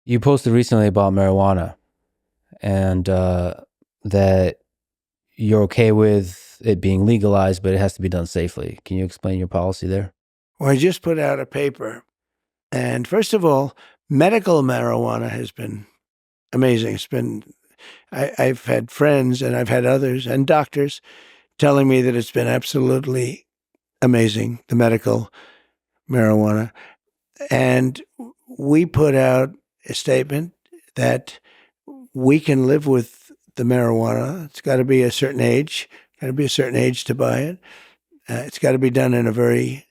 You posted recently about marijuana and that you're okay with it being legalized, but it has to be done safely. Can you explain your policy there? Well, I just put out a paper. And first of all, medical marijuana has been amazing. I've had friends and I've had others and doctors telling me that it's been absolutely amazing, the medical marijuana. And we put out a statement that we can live with the marijuana. It's got to be a certain age, to buy it. It's got to be done in a very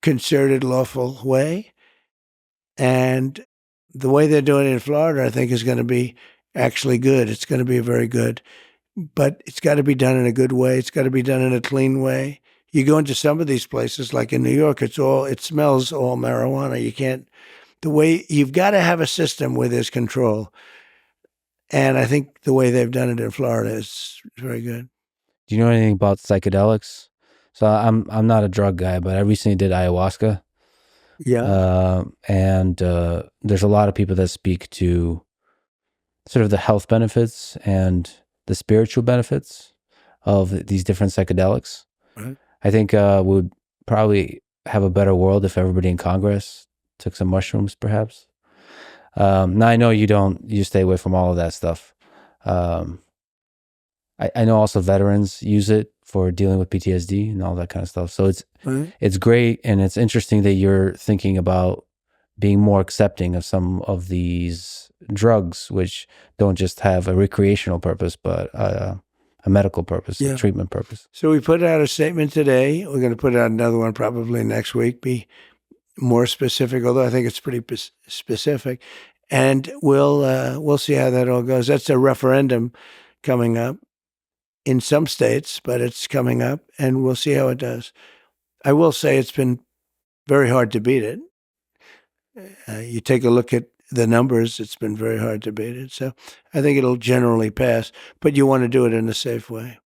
concerted, lawful way. And the way they're doing it in Florida, I think, is going to be actually good. It's going to be very good. But it's got to be done in a good way. It's got to be done in a clean way. You go into some of these places, like in New York, it smells all marijuana. You've got to have a system where there's control. And I think the way they've done it in Florida is very good. Do you know anything about psychedelics? So I'm not a drug guy, but I recently did ayahuasca. Yeah. And there's a lot of people that speak to sort of the health benefits and the spiritual benefits of these different psychedelics. Right. I think we would probably have a better world if everybody in Congress took some mushrooms, perhaps. Now I know you stay away from all of that stuff. I know also veterans use it for dealing with PTSD and all that kind of stuff. So it's great, and it's interesting that you're thinking about being more accepting of some of these drugs, which don't just have a recreational purpose, but a medical purpose, a treatment purpose. So we put out a statement today. We're going to put out another one probably next week, be more specific, although I think it's pretty specific. And we'll see how that all goes. That's a referendum coming up in some states, but it's coming up, and we'll see how it does. I will say it's been very hard to beat it. You take a look at the numbers, it's been very hard to beat it. So I think it'll generally pass, but you want to do it in a safe way.